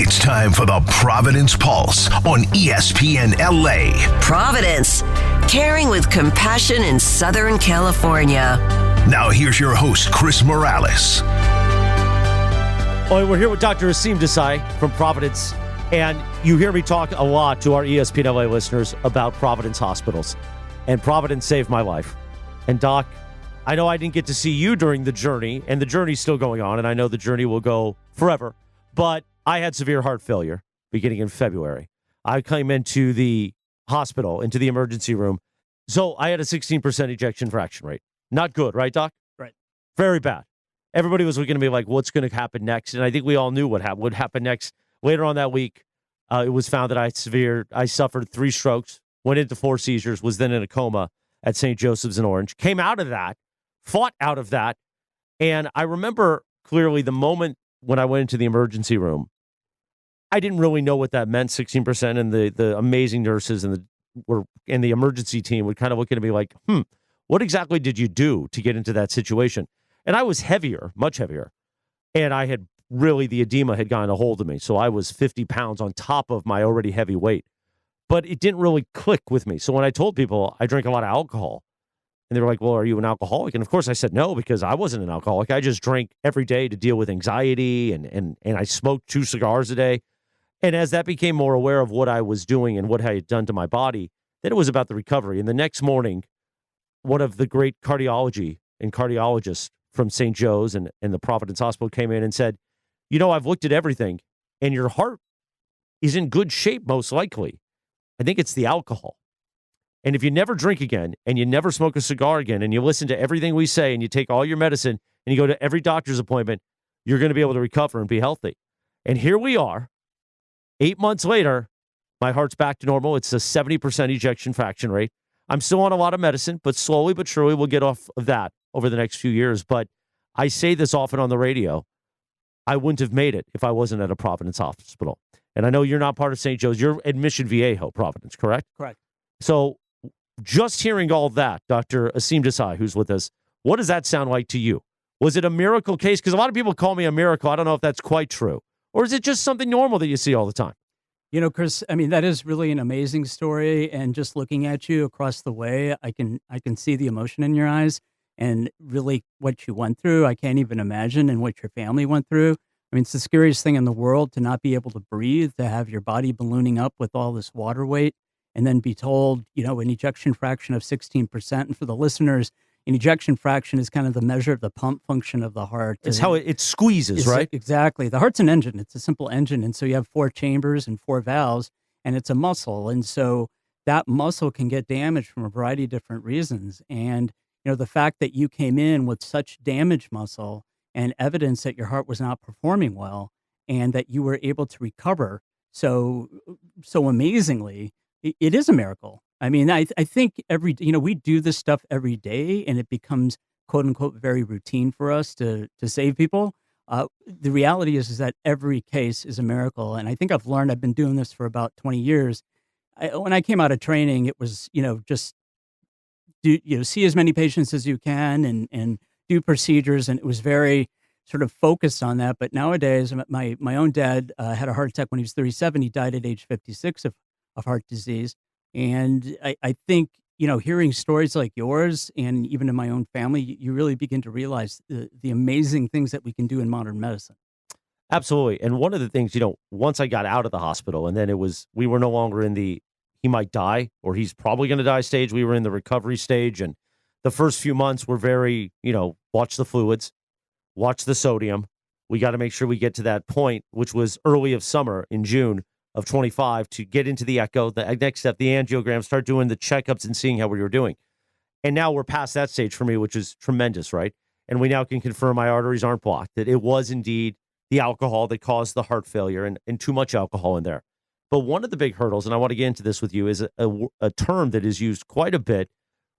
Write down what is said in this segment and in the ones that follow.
It's time for the Providence Pulse on ESPN LA. Providence, caring with compassion in Southern California. Now here's your host, Chris Morales. We're here with Dr. Aseem Desai from Providence, and you hear me talk a lot to our ESPN LA listeners about Providence hospitals, and Providence saved my life. And Doc, I know I didn't get to see you during the journey, and the journey's still going on, and I know the journey will go forever, but I had severe heart failure beginning in February. I came into the hospital, into the emergency room, so I had a 16% ejection fraction rate. Not good, right, Doc? Right. Very bad. Everybody was going to be like, what's going to happen next? And I think we all knew what would happen next. Later on that week, it was found that I suffered 3 strokes, went into 4 seizures, was then in a coma at St. Joseph's in Orange. Came out of that, fought out of that. And I remember clearly the moment when I went into the emergency room. I didn't really know what that meant, 16%, and the amazing nurses and the emergency team would kind of look at me like, what exactly did you do to get into that situation? And I was heavier, much heavier, and the edema had gotten a hold of me, so I was 50 pounds on top of my already heavy weight. But it didn't really click with me. So when I told people I drink a lot of alcohol, and they were like, well, are you an alcoholic? And of course I said no, because I wasn't an alcoholic. I just drank every day to deal with anxiety, and I smoked 2 cigars a day. And as that became more aware of what I was doing and what I had done to my body, then it was about the recovery. And the next morning, one of the great cardiologists from St. Joe's and the Providence Hospital came in and said, I've looked at everything, and your heart is in good shape, most likely. I think it's the alcohol. And if you never drink again, and you never smoke a cigar again, and you listen to everything we say, and you take all your medicine, and you go to every doctor's appointment, you're going to be able to recover and be healthy. And here we are. 8 months later, my heart's back to normal. It's a 70% ejection fraction rate. I'm still on a lot of medicine, but slowly but surely we'll get off of that over the next few years. But I say this often on the radio. I wouldn't have made it if I wasn't at a Providence hospital. And I know you're not part of St. Joe's. You're at Mission Viejo, Providence, correct? Correct. So just hearing all that, Dr. Aseem Desai, who's with us, what does that sound like to you? Was it a miracle case? Because a lot of people call me a miracle. I don't know if that's quite true. Or is it just something normal that you see all the time? Chris, that is really an amazing story. And just looking at you across the way, I can see the emotion in your eyes and really what you went through. I can't even imagine, and what your family went through. It's the scariest thing in the world to not be able to breathe, to have your body ballooning up with all this water weight, and then be told, an ejection fraction of 16%. And for the listeners, an ejection fraction is kind of the measure of the pump function of the heart. It's how it squeezes, right? Exactly. The heart's an engine. It's a simple engine. And so you have 4 chambers and 4 valves, and it's a muscle. And so that muscle can get damaged from a variety of different reasons. And, the fact that you came in with such damaged muscle and evidence that your heart was not performing well, and that you were able to recover so amazingly, it is a miracle. I think we do this stuff every day, and it becomes quote unquote very routine for us to save people. The reality is that every case is a miracle. And I think I've been doing this for about 20 years. When I came out of training, it was, just see as many patients as you can and do procedures. And it was very sort of focused on that. But nowadays, my own dad had a heart attack when he was 37. He died at age 56 of heart disease. And I think, hearing stories like yours, and even in my own family, you really begin to realize the amazing things that we can do in modern medicine. Absolutely. And one of the things, once I got out of the hospital, and then we were no longer in the he might die or he's probably going to die stage. We were in the recovery stage. And the first few months were very, watch the fluids, watch the sodium. We got to make sure we get to that point, which was early of summer in June of 25, to get into the echo, the next step, the angiogram, start doing the checkups and seeing how we were doing. And now we're past that stage for me, which is tremendous, right? And we now can confirm my arteries aren't blocked, that it was indeed the alcohol that caused the heart failure and too much alcohol in there. But one of the big hurdles, and I want to get into this with you, is a term that is used quite a bit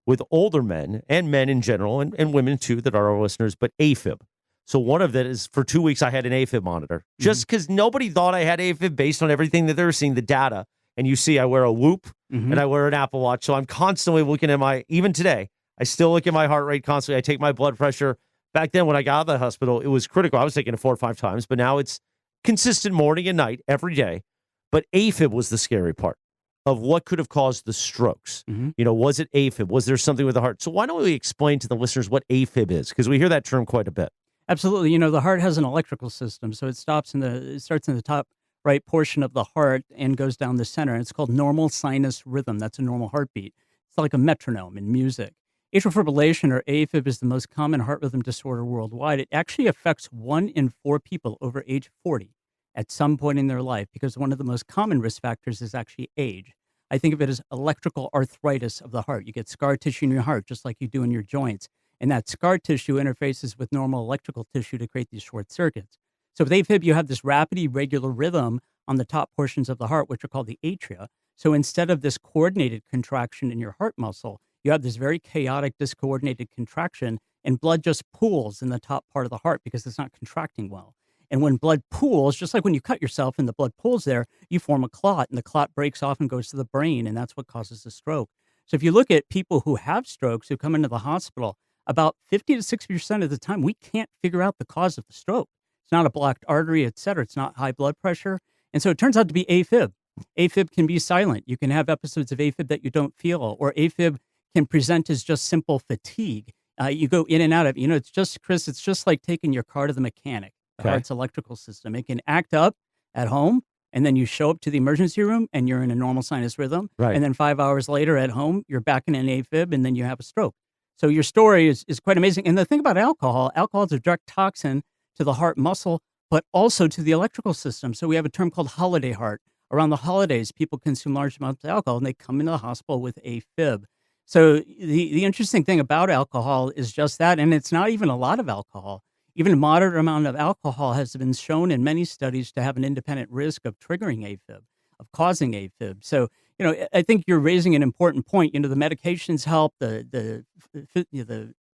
with older men and men in general, and women too that are our listeners, but AFib. So one of that is, for 2 weeks, I had an AFib monitor, just because nobody thought I had AFib based on everything that they were seeing, the data. And you see, I wear a Whoop and I wear an Apple Watch. So I'm constantly looking at even today, I still look at my heart rate constantly. I take my blood pressure. Back then, when I got out of the hospital, it was critical. I was taking it 4 or 5 times, but now it's consistent morning and night every day. But AFib was the scary part of what could have caused the strokes. Was it AFib? Was there something with the heart? So why don't we explain to the listeners what AFib is? Because we hear that term quite a bit. Absolutely. The heart has an electrical system, so it starts in the top right portion of the heart and goes down the center. It's called normal sinus rhythm. That's a normal heartbeat. It's like a metronome in music. Atrial fibrillation, or AFib, is the most common heart rhythm disorder worldwide. It actually affects 1 in 4 people over age 40 at some point in their life, because one of the most common risk factors is actually age. I think of it as electrical arthritis of the heart. You get scar tissue in your heart, just like you do in your joints. And that scar tissue interfaces with normal electrical tissue to create these short circuits. So with AFib, you have this rapid, irregular rhythm on the top portions of the heart, which are called the atria. So instead of this coordinated contraction in your heart muscle, you have this very chaotic, discoordinated contraction, and blood just pools in the top part of the heart because it's not contracting well. And when blood pools, just like when you cut yourself and the blood pools there, you form a clot, and the clot breaks off and goes to the brain, and that's what causes a stroke. So if you look at people who have strokes who come into the hospital, about 50 to 60% of the time, we can't figure out the cause of the stroke. It's not a blocked artery, et cetera. It's not high blood pressure. And so it turns out to be AFib. AFib can be silent. You can have episodes of AFib that you don't feel, or AFib can present as just simple fatigue. You go in and out of, it's just, Chris, it's just like taking your car to the mechanic, the heart's electrical system. It can act up at home, and then you show up to the emergency room and you're in a normal sinus rhythm. Right. And then 5 hours later at home, you're back in an AFib, and then you have a stroke. So your story is quite amazing. And the thing about alcohol is a direct toxin to the heart muscle, but also to the electrical system. So we have a term called holiday heart. Around the holidays, people consume large amounts of alcohol, and they come into the hospital with AFib. So the interesting thing about alcohol is just that, and it's not even a lot of alcohol. Even a moderate amount of alcohol has been shown in many studies to have an independent risk of triggering AFib, of causing AFib. So, I think you're raising an important point. The medications help, the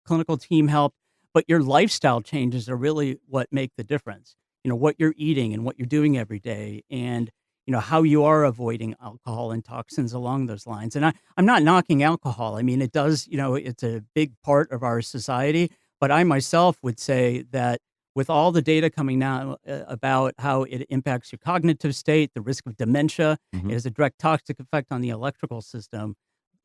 clinical team help, but your lifestyle changes are really what make the difference. What you're eating and what you're doing every day, and how you are avoiding alcohol and toxins along those lines. And I'm not knocking alcohol. I mean, it does, it's a big part of our society. But I myself would say that with all the data coming now about how it impacts your cognitive state, the risk of dementia, it has a direct toxic effect on the electrical system.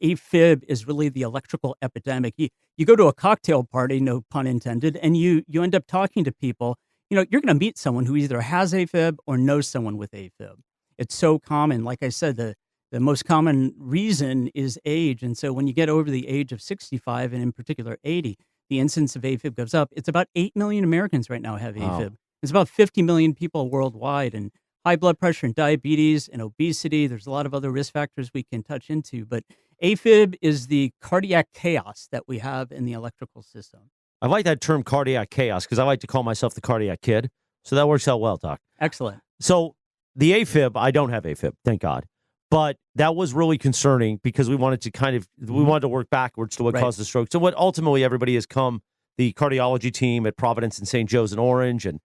AFib is really the electrical epidemic. You go to a cocktail party, no pun intended, and you end up talking to people. You're going to meet someone who either has AFib or knows someone with AFib. It's so common. Like I said, the most common reason is age. And so when you get over the age of 65, and in particular 80, the incidence of AFib goes up. It's about 8 million Americans right now have AFib. It's about 50 million people worldwide. And high blood pressure and diabetes and obesity, there's a lot of other risk factors we can touch into. But AFib is the cardiac chaos that we have in the electrical system. I like that term, cardiac chaos, because I like to call myself the cardiac kid. So that works out well, Doc. Excellent. So the AFib, I don't have AFib, thank God. But that was really concerning because we wanted to work backwards to what caused the stroke. So what ultimately everybody has come, the cardiology team at Providence and St. Joe's and Orange and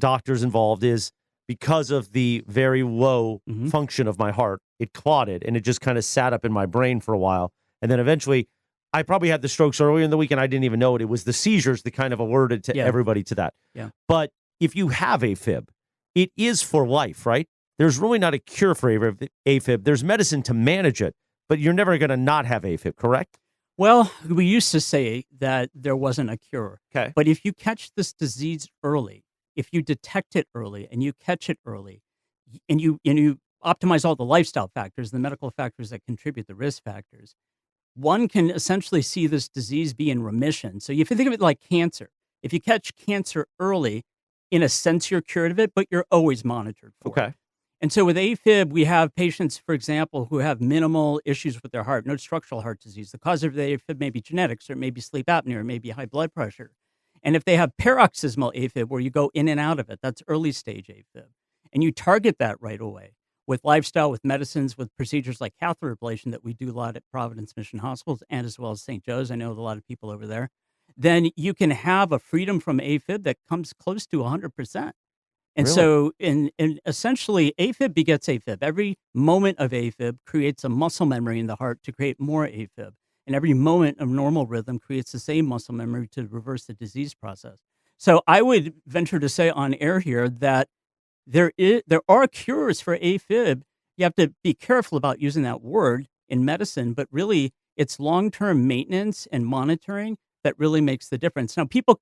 doctors involved, is because of the very low function of my heart, it clotted and it just kind of sat up in my brain for a while. And then eventually I probably had the strokes earlier in the week and I didn't even know it. It was the seizures that kind of alerted to everybody to that. Yeah. But if you have AFib, it is for life, right? There's really not a cure for AFib. There's medicine to manage it, but you're never going to not have AFib, correct? Well, we used to say that there wasn't a cure. Okay. But if you catch this disease early, if you detect it early and you catch it early, and you optimize all the lifestyle factors, the medical factors that contribute, the risk factors, one can essentially see this disease be in remission. So if you think of it like cancer, if you catch cancer early, in a sense, you're cured of it, but you're always monitored for it. And so with AFib, we have patients, for example, who have minimal issues with their heart, no structural heart disease. The cause of the AFib may be genetics, or it may be sleep apnea, or it may be high blood pressure. And if they have paroxysmal AFib, where you go in and out of it, that's early stage AFib. And you target that right away with lifestyle, with medicines, with procedures like catheter ablation that we do a lot at Providence Mission Hospitals and as well as St. Joe's. I know a lot of people over there. Then you can have a freedom from AFib that comes close to 100%. And Really? so, in essentially, AFib begets AFib. Every moment of AFib creates a muscle memory in the heart to create more AFib. And every moment of normal rhythm creates the same muscle memory to reverse the disease process. So I would venture to say on air here that there are cures for AFib. You have to be careful about using that word in medicine, but really it's long-term maintenance and monitoring that really makes the difference. Now, people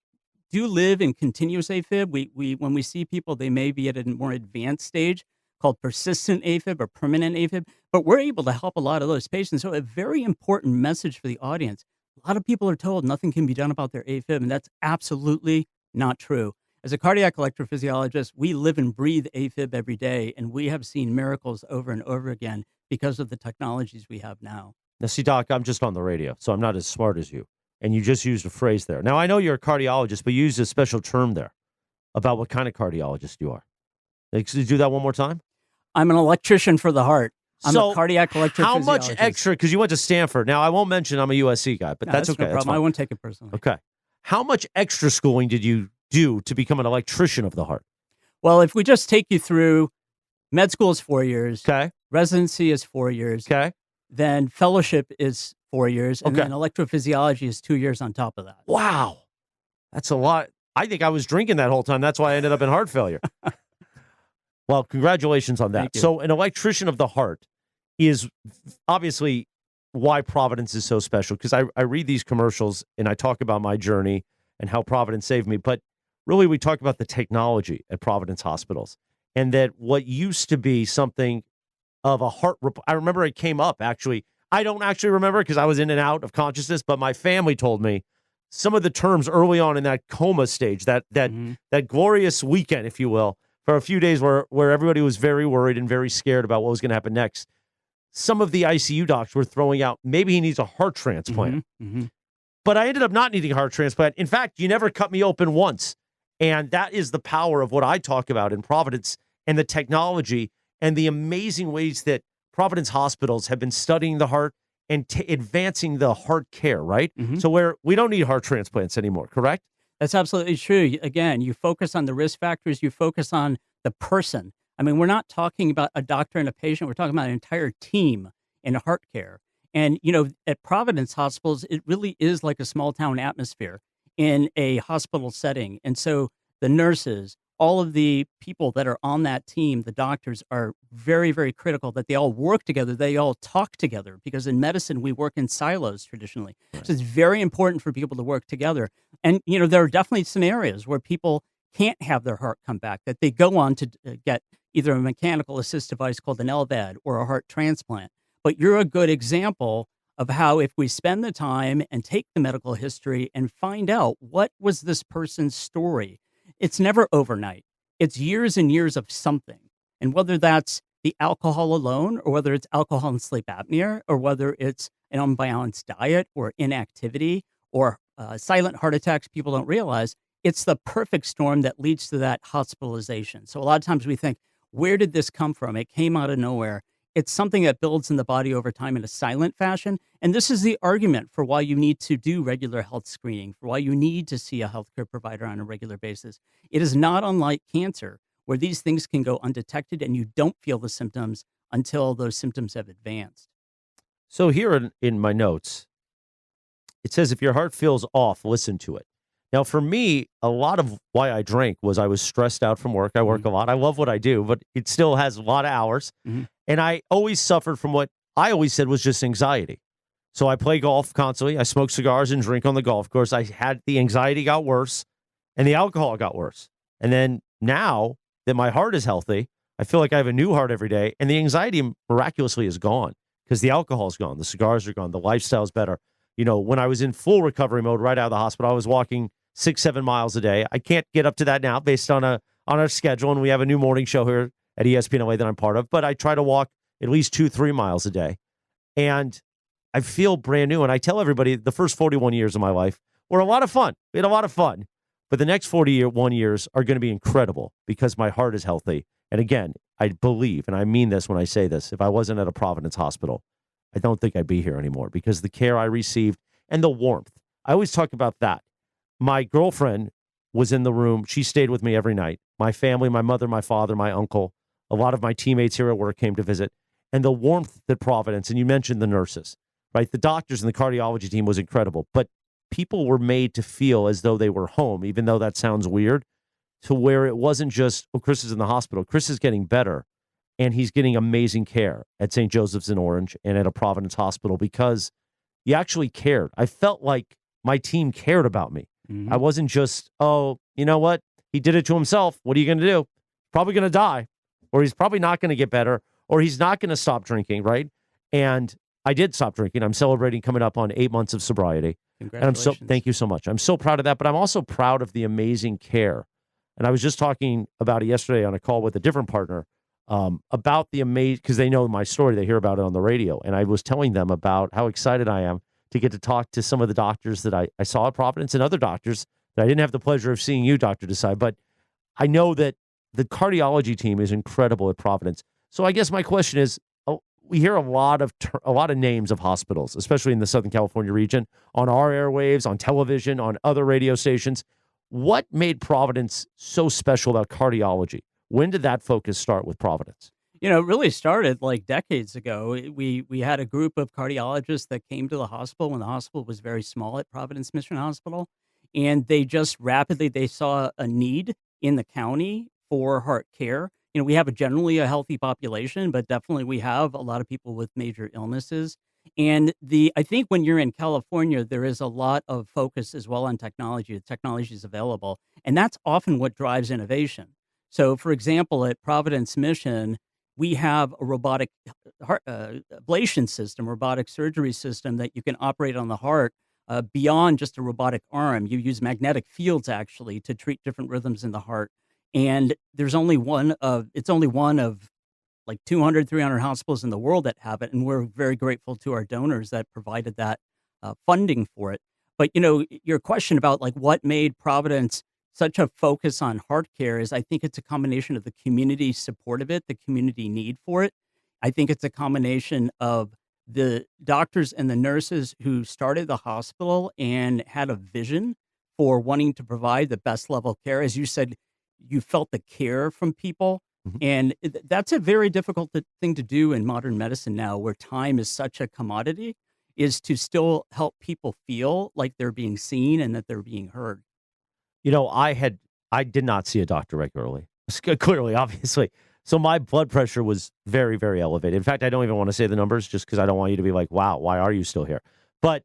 do live in continuous AFib. We when we see people, they may be at a more advanced stage called persistent AFib or permanent AFib, but we're able to help a lot of those patients. So a very important message for the audience. A lot of people are told nothing can be done about their AFib, and that's absolutely not true. As a cardiac electrophysiologist, we live and breathe AFib every day, and we have seen miracles over and over again because of the technologies we have now. Now, see, Doc, I'm just on the radio, so I'm not as smart as you. And you just used a phrase there. Now, I know you're a cardiologist, but you used a special term there about what kind of cardiologist you are. Could you do that one more time? I'm an electrician for the heart. I'm So, a cardiac electrophysiologist. How much extra, because you went to Stanford. Now, I won't mention I'm a USC guy, but No, that's okay. No That's problem. I fine. won't take it personally. Okay. How much extra schooling did you do to become an electrician of the heart? Well, if we just take you through, med school is 4 years. Okay. Residency is 4 years. Okay. Then fellowship is 4 years. And Okay. then electrophysiology is 2 years on top of that. Wow. That's a lot. I think I was drinking that whole time. That's why I ended up in heart failure. Well, congratulations on that. Thank you. So an electrician of the heart is obviously why Providence is so special, because I read these commercials and I talk about my journey and how Providence saved me. But really, we talk about the technology at Providence hospitals and that what used to be something of a heart. I remember it came up, actually. I don't actually remember because I was in and out of consciousness, but my family told me some of the terms early on in that coma stage, that glorious weekend, if you will, for a few days where everybody was very worried and very scared about what was going to happen next. Some of the ICU docs were throwing out, maybe he needs a heart transplant. But I ended up not needing a heart transplant. In fact, you never cut me open once. And that is the power of what I talk about in Providence and the technology and the amazing ways that Providence hospitals have been studying the heart and advancing the heart care, right? So where we don't need heart transplants anymore, correct? That's absolutely true. Again, you focus on the risk factors, you focus on the person. I mean, we're not talking about a doctor and a patient, we're talking about an entire team in heart care. And, you know, at Providence hospitals, it really is like a small town atmosphere in a hospital setting. And so the nurses, all of the people that are on that team, the doctors, are very, very critical that they all work together. They all talk together because in medicine, we work in silos traditionally. Right. So it's very important for people to work together. And, you know, there are definitely scenarios where people can't have their heart come back, that they go on to get either a mechanical assist device called an LVAD or a heart transplant. But you're a good example of how if we spend the time and take the medical history and find out what was this person's story, it's never overnight. It's years and years of something. And whether that's the alcohol alone, or whether it's alcohol and sleep apnea, or whether it's an unbalanced diet or inactivity or silent heart attacks people don't realize, it's the perfect storm that leads to that hospitalization. So a lot of times we think, where did this come from? It came out of nowhere. It's something that builds in the body over time in a silent fashion. And this is the argument for why you need to do regular health screening, for why you need to see a healthcare provider on a regular basis. It is not unlike cancer, where these things can go undetected and you don't feel the symptoms until those symptoms have advanced. So here in my notes, it says, if your heart feels off, listen to it. Now, for me, a lot of why I drank was I was stressed out from work. I work a lot. I love what I do, but it still has a lot of hours. And I always suffered from what I always said was just anxiety. So I play golf constantly. I smoke cigars and drink on the golf course. The anxiety got worse and the alcohol got worse. And then now that my heart is healthy, I feel like I have a new heart every day. And the anxiety miraculously is gone because the alcohol is gone. The cigars are gone. The lifestyle's better. You know, when I was in full recovery mode right out of the hospital, I was walking 6-7 miles a day. I can't get up to that now based on our schedule. And we have a new morning show here at ESPN LA that I'm part of. But I try to walk at least 2-3 miles a day. And I feel brand new. And I tell everybody the first 41 years of my life were a lot of fun. We had a lot of fun. But the next 41 years are going to be incredible because my heart is healthy. And again, I believe, and I mean this when I say this, if I wasn't at a Providence hospital, I don't think I'd be here anymore because the care I received and the warmth. I always talk about that. My girlfriend was in the room. She stayed with me every night. My family, my mother, my father, my uncle, a lot of my teammates here at work came to visit. And the warmth at Providence, and you mentioned the nurses, right? The doctors and the cardiology team was incredible. But people were made to feel as though they were home, even though that sounds weird. to where it wasn't just, oh, Chris is in the hospital. Chris is getting better, and he's getting amazing care at St. Joseph's in Orange and at a Providence hospital because you actually cared. I felt like my team cared about me. Mm-hmm. I wasn't just, oh, you know what? He did it to himself. What are you going to do? Probably going to die, or he's probably not going to get better, or he's not going to stop drinking, right? And I did stop drinking. I'm celebrating coming up on 8 months of sobriety. Congratulations. And thank you so much. I'm so proud of that, but I'm also proud of the amazing care. And I was just talking about it yesterday on a call with a different partner about the amazing, because they know my story, they hear about it on the radio. And I was telling them about how excited I am to get to talk to some of the doctors that I saw at Providence and other doctors that I didn't have the pleasure of seeing you, Dr. Desai. But I know that the cardiology team is incredible at Providence. So I guess my question is, we hear a lot of names of hospitals, especially in the Southern California region, on our airwaves, on television, on other radio stations. What made Providence so special about cardiology? When did that focus start with Providence? It really started like decades ago. We had a group of cardiologists that came to the hospital when the hospital was very small at Providence Mission Hospital, and they just rapidly they saw a need in the county for heart care. We have generally a healthy population, but definitely we have a lot of people with major illnesses. And I think when you're in California, there is a lot of focus as well on technology. The technology is available, and that's often what drives innovation. So, for example, at Providence Mission, we have a robotic heart ablation system, robotic surgery system that you can operate on the heart beyond just a robotic arm. You use magnetic fields actually to treat different rhythms in the heart. And it's only one of like 200, 300 hospitals in the world that have it. And we're very grateful to our donors that provided that funding for it. But, your question about like what made Providence such a focus on heart care is I think it's a combination of the community support of it, the community need for it. I think it's a combination of the doctors and the nurses who started the hospital and had a vision for wanting to provide the best level of care. As you said, you felt the care from people. Mhm. And that's a very difficult thing to do in modern medicine now, where time is such a commodity, is to still help people feel like they're being seen and that they're being heard. I did not see a doctor regularly, clearly, obviously. So my blood pressure was very, very elevated. In fact, I don't even want to say the numbers just because I don't want you to be like, wow, why are you still here? But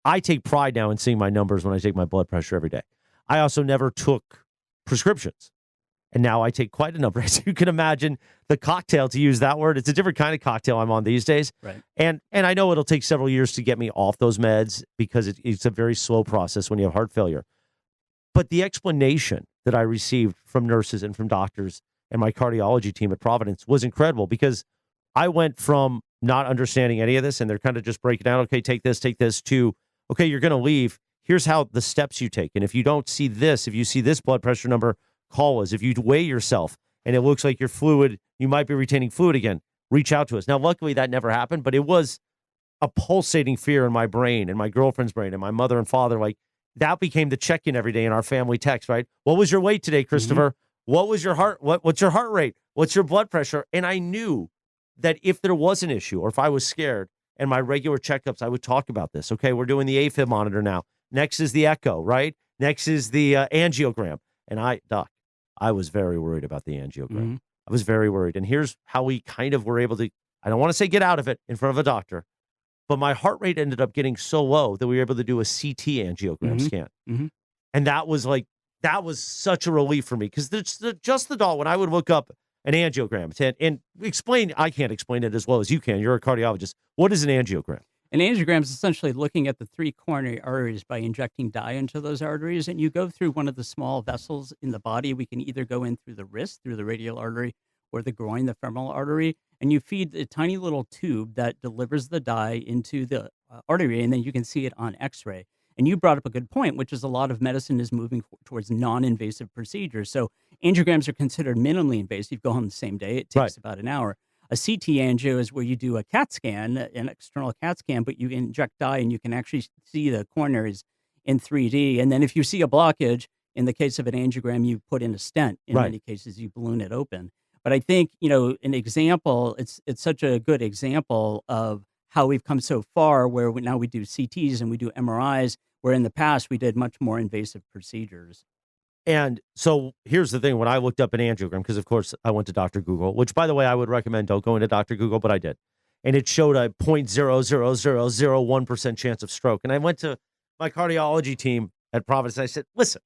I take pride now in seeing my numbers when I take my blood pressure every day. I also never took prescriptions. And now I take quite a number. As you can imagine, the cocktail, to use that word, it's a different kind of cocktail I'm on these days. Right. And I know it'll take several years to get me off those meds because it's a very slow process when you have heart failure. But the explanation that I received from nurses and from doctors and my cardiology team at Providence was incredible because I went from not understanding any of this and they're kind of just breaking down, okay, take this, to, okay, you're going to leave. Here's how the steps you take. And if you don't see this, if you see this blood pressure number, call us. If you weigh yourself and it looks like you're fluid, you might be retaining fluid again, reach out to us. Now, luckily that never happened, but it was a pulsating fear in my brain and my girlfriend's brain and my mother and father. Like that became the check-in every day in our family text, right? What was your weight today, Christopher? Mm-hmm. What was your heart? What's your heart rate? What's your blood pressure? And I knew that if there was an issue or if I was scared and my regular checkups, I would talk about this. Okay, we're doing the AFib monitor now. Next is the echo, right? Next is the angiogram. And I was very worried about the angiogram. Mm-hmm. I was very worried. And here's how we kind of were able to, I don't want to say get out of it in front of a doctor, but my heart rate ended up getting so low that we were able to do a CT angiogram scan. Mm-hmm. And that was such a relief for me because just the thought when I would look up an angiogram and explain, I can't explain it as well as you can. You're a cardiologist. What is an angiogram? An angiogram is essentially looking at the three coronary arteries by injecting dye into those arteries. And you go through one of the small vessels in the body. We can either go in through the wrist, through the radial artery, or the groin, the femoral artery. And you feed a tiny little tube that delivers the dye into the artery, and then you can see it on X-ray. And you brought up a good point, which is a lot of medicine is moving towards non-invasive procedures. So angiograms are considered minimally invasive. Go home the same day. It takes about an hour. A CT angio is where you do a CAT scan, an external CAT scan, but you inject dye and you can actually see the coronaries in 3D. And then if you see a blockage, in the case of an angiogram, you put in a stent. In many cases, you balloon it open. But I think, an example, it's such a good example of how we've come so far where now we do CTs and we do MRIs, where in the past we did much more invasive procedures. And so here's the thing. When I looked up an angiogram, because of course I went to Dr. Google, which by the way, I would recommend don't go into Dr. Google, but I did. And it showed a 0.00001% chance of stroke. And I went to my cardiology team at Providence. And I said, listen,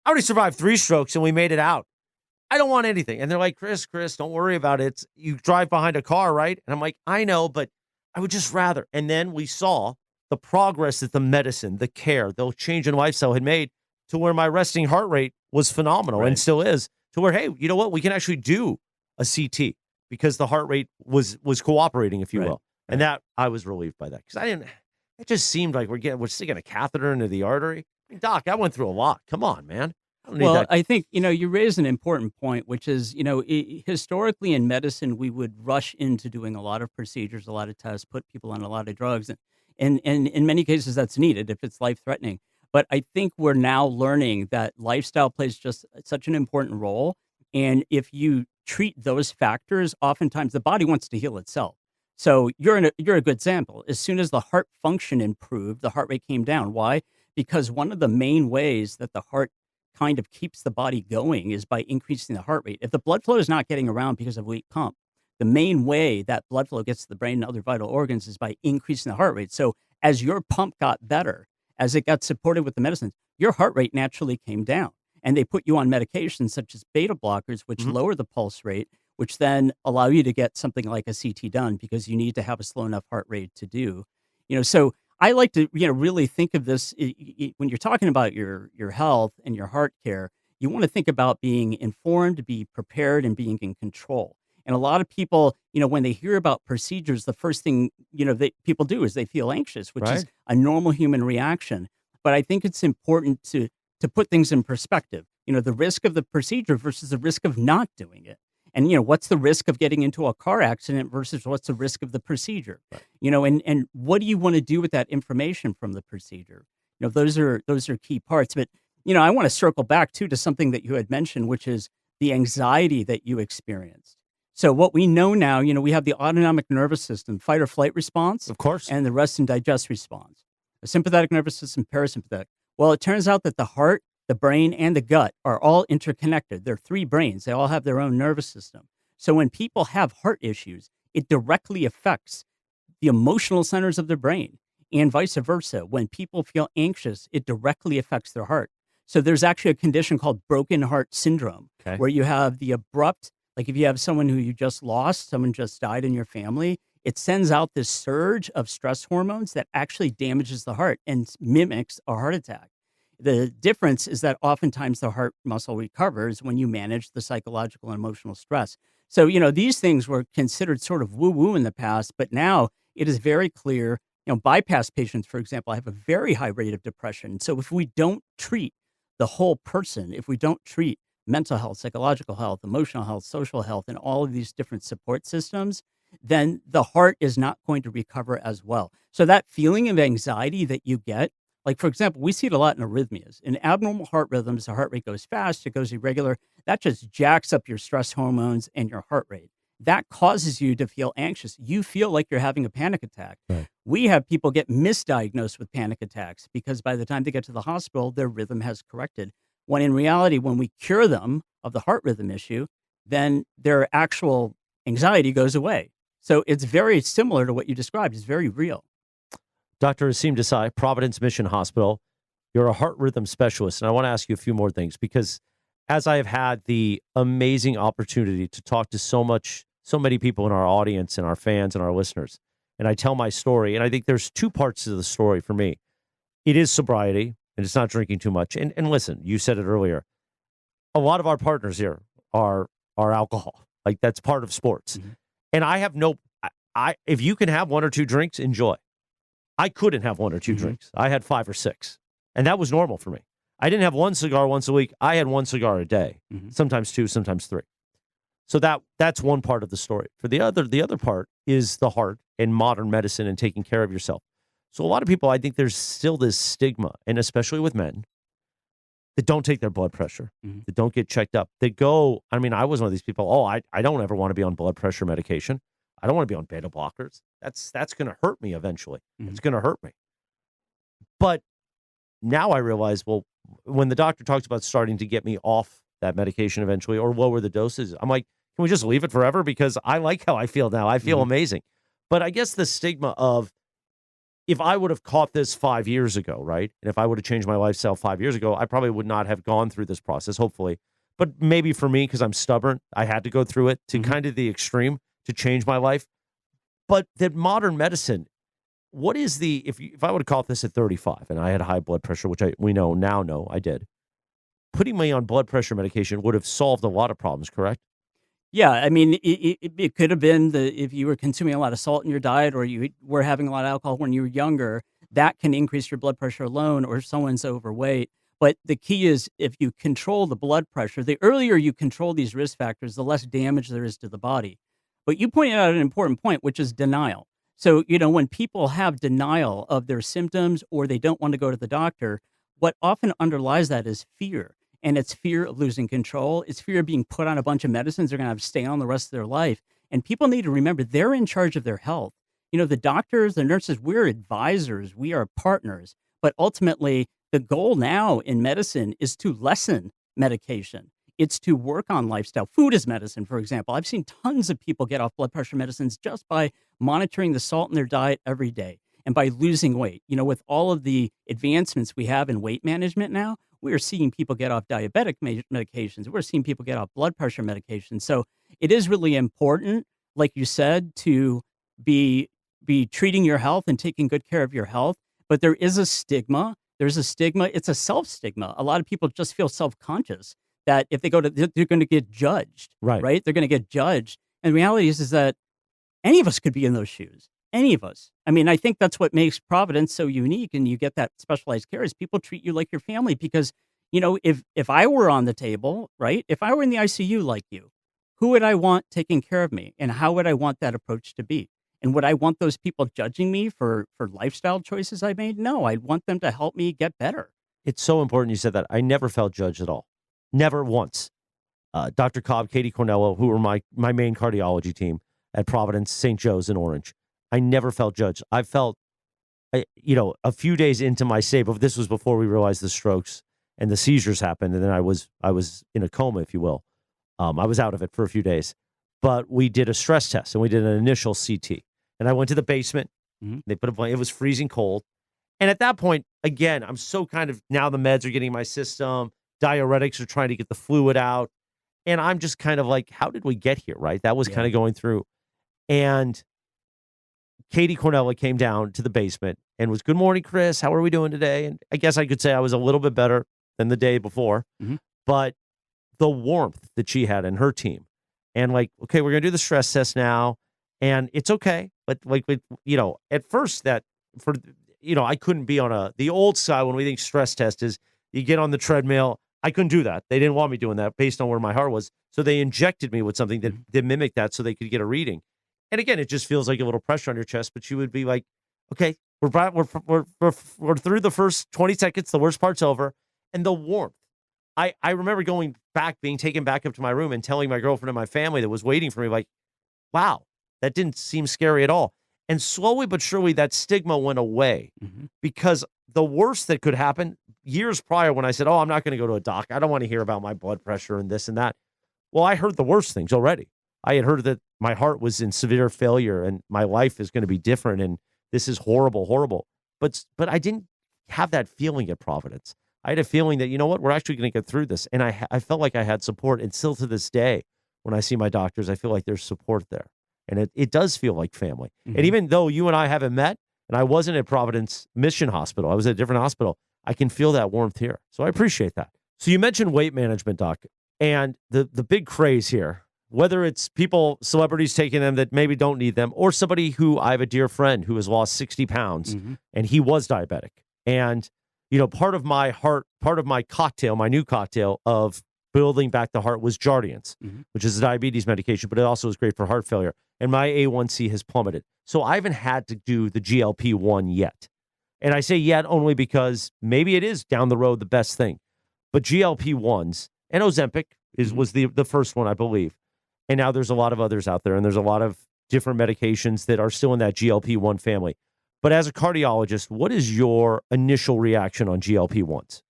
I already survived 3 strokes and we made it out. I don't want anything. And they're like, Chris, don't worry about it. You drive behind a car, right? And I'm like, I know, but I would just rather. And then we saw the progress that the medicine, the care, the change in lifestyle had made to where my resting heart rate was phenomenal and still is, to where, hey, you know what? We can actually do a CT because the heart rate was cooperating, if you will. And that I was relieved by that because it just seemed like we're sticking a catheter into the artery. I mean, Doc, I went through a lot. Come on, man. I don't need that. I think, you raise an important point, which is, historically in medicine, we would rush into doing a lot of procedures, a lot of tests, put people on a lot of drugs. And in many cases, that's needed if it's life-threatening. But I think we're now learning that lifestyle plays just such an important role. And if you treat those factors, oftentimes the body wants to heal itself. So you're a good example. As soon as the heart function improved, the heart rate came down. Why? Because one of the main ways that the heart kind of keeps the body going is by increasing the heart rate. If the blood flow is not getting around because of weak pump, the main way that blood flow gets to the brain and other vital organs is by increasing the heart rate. So as your pump got better, as it got supported with the medicines, your heart rate naturally came down. And they put you on medications such as beta blockers, which lower the pulse rate, which then allow you to get something like a CT done because you need to have a slow enough heart rate to do. So I like to, really think of this when you're talking about your health and your heart care, you want to think about being informed, be prepared, and being in control. And a lot of people, when they hear about procedures, the first thing, that people do is they feel anxious, which is a normal human reaction. But I think it's important to put things in perspective, the risk of the procedure versus the risk of not doing it. And, what's the risk of getting into a car accident versus what's the risk of the procedure? And what do you want to do with that information from the procedure? Those are key parts. But, I want to circle back too to something that you had mentioned, which is the anxiety that you experienced. So what we know now, we have the autonomic nervous system, fight or flight response, Of course. and the rest and digest response, a sympathetic nervous system, parasympathetic. Well, it turns out that the heart, the brain, and the gut are all interconnected. They're 3 brains. They all have their own nervous system. So when people have heart issues, it directly affects the emotional centers of their brain and vice versa. When people feel anxious, it directly affects their heart. So there's actually a condition called broken heart syndrome, where you have the abrupt, like if you have someone who you just lost, someone just died in your family, it sends out this surge of stress hormones that actually damages the heart and mimics a heart attack. The difference is that oftentimes the heart muscle recovers when you manage the psychological and emotional stress. So, these things were considered sort of woo-woo in the past, but now it is very clear, bypass patients, for example, have a very high rate of depression. So if we don't treat the whole person, if we don't treat mental health, psychological health, emotional health, social health, and all of these different support systems, then the heart is not going to recover as well. So that feeling of anxiety that you get, like, for example, we see it a lot in arrhythmias. In abnormal heart rhythms, the heart rate goes fast, it goes irregular. That just jacks up your stress hormones and your heart rate. That causes you to feel anxious. You feel like you're having a panic attack. Right. We have people get misdiagnosed with panic attacks because by the time they get to the hospital, their rhythm has corrected. When in reality, when we cure them of the heart rhythm issue, then their actual anxiety goes away. So it's very similar to what you described. It's very real. Dr. Aseem Desai, Providence Mission Hospital. You're a heart rhythm specialist, and I want to ask you a few more things because as I have had the amazing opportunity to talk to so many people in our audience and our fans and our listeners, and I tell my story, and I think there's 2 parts to the story for me. It is sobriety, and it's not drinking too much. And listen, you said it earlier. A lot of our partners here are alcohol. Like, that's part of sports. Mm-hmm. And I have if you can have 1 or 2 drinks, enjoy. I couldn't have 1 or 2 drinks. I had 5 or 6. And that was normal for me. I didn't have 1 cigar once a week. I had 1 cigar a day, sometimes 2, sometimes 3. So that's one part of the story. For the other part is the heart and modern medicine and taking care of yourself. So a lot of people, I think there's still this stigma, and especially with men, that don't take their blood pressure, that don't get checked up. They go, I mean, I was one of these people, I don't ever want to be on blood pressure medication. I don't want to be on beta blockers. That's going to hurt me eventually. It's going to hurt me. But now I realize, well, when the doctor talks about starting to get me off that medication eventually or lower the doses, I'm like, can we just leave it forever? Because I like how I feel now. I feel amazing. But I guess the stigma of if I would have caught this 5 years ago, right? And if I would have changed my lifestyle 5 years ago, I probably would not have gone through this process, hopefully. But maybe for me, because I'm stubborn, I had to go through it to kind of the extreme to change my life. But that modern medicine, what is the, if I would have caught this at 35 and I had high blood pressure, which we know I did, putting me on blood pressure medication would have solved a lot of problems, correct? Yeah, I mean, it could have been if you were consuming a lot of salt in your diet or you were having a lot of alcohol when you were younger, that can increase your blood pressure alone, or if someone's overweight. But the key is if you control the blood pressure, the earlier you control these risk factors, the less damage there is to the body. But you pointed out an important point, which is denial. So, when people have denial of their symptoms or they don't want to go to the doctor, what often underlies that is fear. And it's fear of losing control. It's fear of being put on a bunch of medicines they're going to have to stay on the rest of their life. And people need to remember they're in charge of their health. The doctors, the nurses, we're advisors, we are partners. But ultimately, the goal now in medicine is to lessen medication. It's to work on lifestyle. Food is medicine, for example. I've seen tons of people get off blood pressure medicines just by monitoring the salt in their diet every day and by losing weight. With all of the advancements we have in weight management now, we are seeing people get off diabetic medications. We're seeing people get off blood pressure medications. So it is really important, like you said, to be treating your health and taking good care of your health. But there is a stigma. There's a stigma. It's a self-stigma. A lot of people just feel self-conscious that if they go to, they're going to get judged, right? They're going to get judged. And the reality is that any of us could be in those shoes. Any of us. I mean, I think that's what makes Providence so unique, and you get that specialized care is people treat you like your family because, if I were on the table, right, if I were in the ICU like you, who would I want taking care of me, and how would I want that approach to be? And would I want those people judging me for lifestyle choices I made? No, I'd want them to help me get better. It's so important you said that. I never felt judged at all. Never once. Dr. Cobb, Katie Cornello, who were my main cardiology team at Providence, St. Joe's in Orange. I never felt judged. I felt, a few days into my stay, but this was before we realized the strokes and the seizures happened, and then I was in a coma, if you will. I was out of it for a few days, but we did a stress test and we did an initial CT, and I went to the basement. They put a blanket. It was freezing cold, and at that point, again, I'm so kind of now the meds are getting my system, diuretics are trying to get the fluid out, and I'm just kind of like, how did we get here? Right? That was kind of going through, and Katie Cornella came down to the basement and was, good morning, Chris. How are we doing today? And I guess I could say I was a little bit better than the day before, but the warmth that she had and her team and like, okay, we're going to do the stress test now and it's okay. But at first I couldn't be on the old side when we think stress test is you get on the treadmill. I couldn't do that. They didn't want me doing that based on where my heart was. So they injected me with something that mimicked that so they could get a reading. And again, it just feels like a little pressure on your chest, but you would be like, okay, we're through the first 20 seconds. The worst part's over. And the warmth. I remember being taken back up to my room and telling my girlfriend and my family that was waiting for me, like, wow, that didn't seem scary at all. And slowly but surely that stigma went away because the worst that could happen years prior when I said, oh, I'm not going to go to a doc. I don't want to hear about my blood pressure and this and that. Well, I heard the worst things already. I had heard that my heart was in severe failure and my life is going to be different and this is horrible, horrible. But I didn't have that feeling at Providence. I had a feeling that, you know what, we're actually going to get through this. And I felt like I had support. And still to this day, when I see my doctors, I feel like there's support there. And it does feel like family. And even though you and I haven't met, and I wasn't at Providence Mission Hospital, I was at a different hospital, I can feel that warmth here. So I appreciate that. So you mentioned weight management, Doc, and the big craze here. Whether it's celebrities taking them that maybe don't need them, or somebody who I have a dear friend who has lost 60 pounds and he was diabetic. And, part of my cocktail, my new cocktail of building back the heart was Jardiance, which is a diabetes medication, but it also is great for heart failure. And my A1C has plummeted. So I haven't had to do the GLP-1 yet. And I say yet only because maybe it is down the road the best thing. But GLP-1s and Ozempic was the first one, I believe. And now there's a lot of others out there, and there's a lot of different medications that are still in that GLP-1 family. But as a cardiologist, what is your initial reaction on GLP-1s?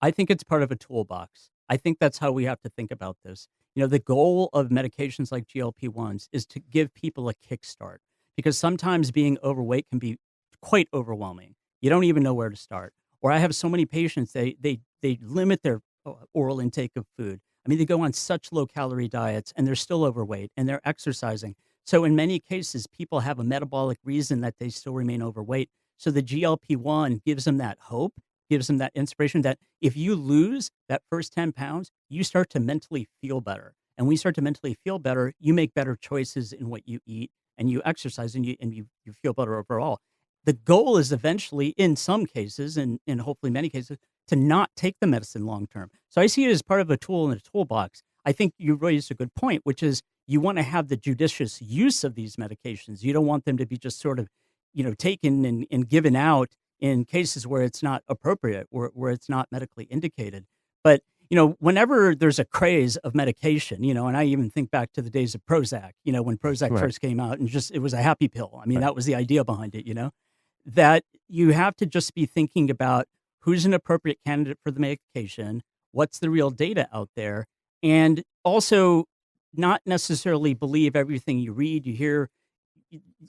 I think it's part of a toolbox. I think that's how we have to think about this. The goal of medications like GLP-1s is to give people a kickstart because sometimes being overweight can be quite overwhelming. You don't even know where to start. Or I have so many patients, they limit their oral intake of food. I mean, they go on such low calorie diets and they're still overweight and they're exercising. So in many cases, people have a metabolic reason that they still remain overweight. So the GLP-1 gives them that hope, gives them that inspiration that if you lose that first 10 pounds, you start to mentally feel better. And when you start to mentally feel better, you make better choices in what you eat and you exercise and you feel better overall. The goal is eventually, in some cases, and hopefully many cases, to not take the medicine long term. So I see it as part of a tool in a toolbox. I think you raised a good point, which is you want to have the judicious use of these medications. You don't want them to be just sort of, taken and given out in cases where it's not appropriate, where it's not medically indicated. But, whenever there's a craze of medication, and I even think back to the days of Prozac, when Prozac Right. first came out and it was a happy pill. I mean, that was the idea behind it, that you have to just be thinking about who's an appropriate candidate for the medication, what's the real data out there, and also not necessarily believe everything you read, you hear,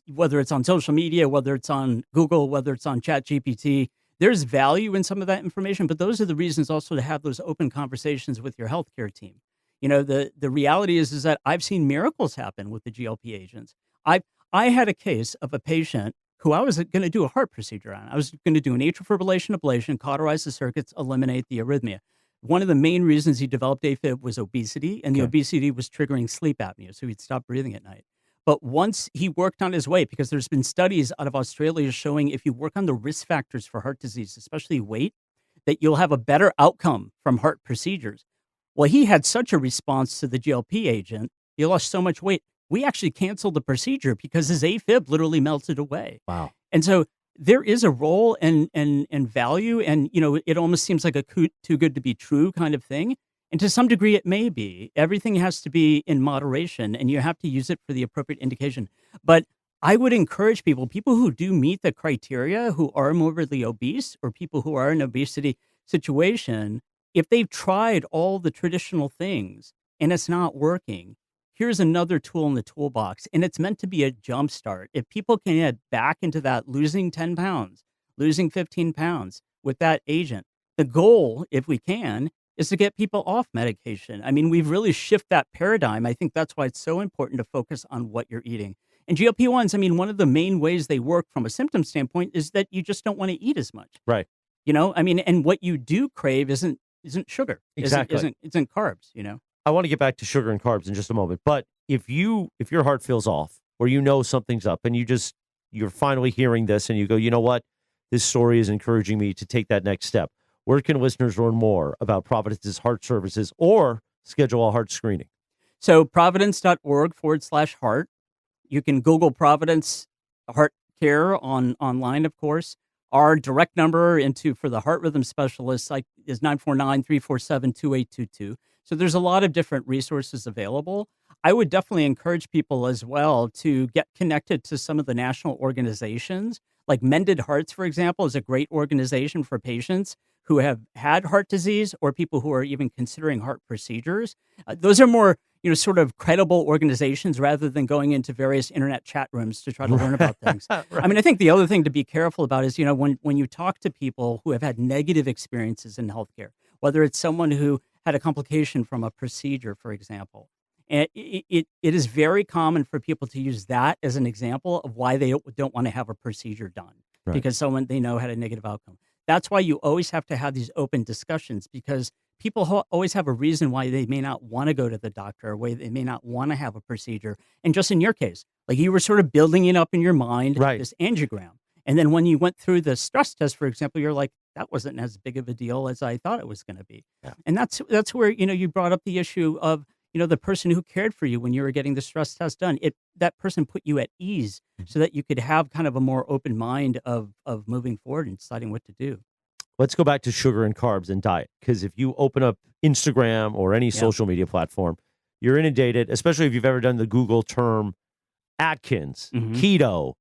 whether it's on social media, whether it's on Google, whether it's on ChatGPT. There's value in some of that information, but those are the reasons also to have those open conversations with your healthcare team. The reality is that I've seen miracles happen with the GLP agents. I had a case of a patient who I was going to do a heart procedure on. I was going to do an atrial fibrillation ablation, cauterize the circuits, eliminate the arrhythmia. One of the main reasons he developed AFib was obesity, and the obesity was triggering sleep apnea, so he'd stop breathing at night. But once he worked on his weight, because there's been studies out of Australia showing if you work on the risk factors for heart disease, especially weight, that you'll have a better outcome from heart procedures. Well, he had such a response to the GLP agent, he lost so much weight. We actually canceled the procedure because his AFib literally melted away. Wow. And so there is a role and value, and it almost seems like a too good to be true kind of thing. And to some degree, it may be. Everything has to be in moderation, and you have to use it for the appropriate indication. But I would encourage people who do meet the criteria, who are morbidly obese, or people who are in an obesity situation, if they've tried all the traditional things and it's not working, here's another tool in the toolbox, and it's meant to be a jump start. If people can get back into that losing 10 pounds, losing 15 pounds with that agent, the goal, if we can, is to get people off medication. I mean, we've really shifted that paradigm. I think that's why it's so important to focus on what you're eating. And GLP-1s, I mean, one of the main ways they work from a symptom standpoint is that you just don't want to eat as much. Right. And what you do crave isn't sugar. Exactly. Isn't carbs, I want to get back to sugar and carbs in just a moment. But if your heart feels off or something's up and you're finally hearing this and you go, you know what? This story is encouraging me to take that next step. Where can listeners learn more about Providence's heart services or schedule a heart screening? So providence.org/heart. You can Google Providence Heart Care online, of course. Our direct number for the heart rhythm specialist is 949-347-2822. So there's a lot of different resources available. I would definitely encourage people as well to get connected to some of the national organizations. Like Mended Hearts, for example, is a great organization for patients who have had heart disease or people who are even considering heart procedures. Those are more, sort of credible organizations rather than going into various internet chat rooms to try to learn about things. Right. I mean, I think the other thing to be careful about is, when you talk to people who have had negative experiences in healthcare, whether it's someone who had a complication from a procedure, for example, and it is very common for people to use that as an example of why they don't want to have a procedure done, Right. because someone they know had a negative outcome. That's why you always have to have these open discussions, because people always have a reason why they may not want to go to the doctor, or why they may not want to have a procedure. And just in your case, like you were sort of building it up in your mind, Right. this angiogram. And then when you went through the stress test, for example, you're like, that wasn't as big of a deal as I thought it was going to be. Yeah. And that's where, you brought up the issue of, the person who cared for you when you were getting the stress test done. That person put you at ease so that you could have kind of a more open mind of moving forward and deciding what to do. Let's go back to sugar and carbs and diet, because if you open up Instagram or any social media platform, you're inundated, especially if you've ever done the Google term Atkins, Mhm. keto,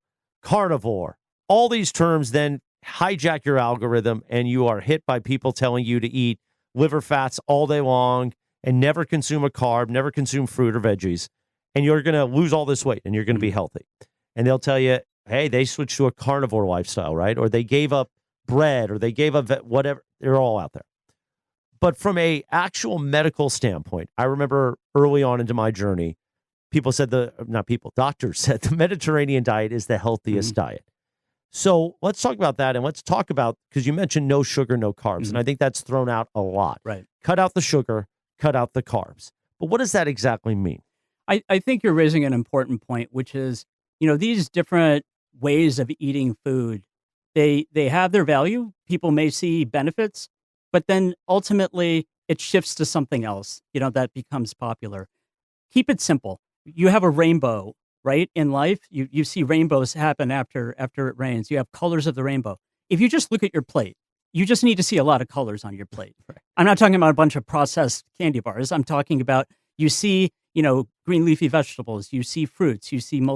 carnivore. all these terms then hijack your algorithm, and you are hit by people telling you to eat liver fats all day long and never consume a carb, never consume fruit or veggies, and you're going to lose all this weight and you're going to be healthy. And they'll tell you, hey, they switched to a carnivore lifestyle, right? Or they gave up bread, or they gave up whatever. They're all out there. But from a actual medical standpoint, I remember early on into my journey, doctors said the Mediterranean diet is the healthiest diet. So let's talk about that. And let's talk about, because you mentioned no sugar, no carbs. And I think that's thrown out a lot. Right. Cut out the sugar, cut out the carbs. But what does that exactly mean? I think you're raising an important point, which is, these different ways of eating food, they have their value. People may see benefits, but then ultimately it shifts to something else, that becomes popular. Keep it simple. You have a rainbow, right? In life, you see rainbows happen after it rains. You have colors of the rainbow. If you just look at your plate, you just need to see a lot of colors on your plate. Right. I'm not talking about a bunch of processed candy bars. I'm talking about, you see, green leafy vegetables, you see fruits, you see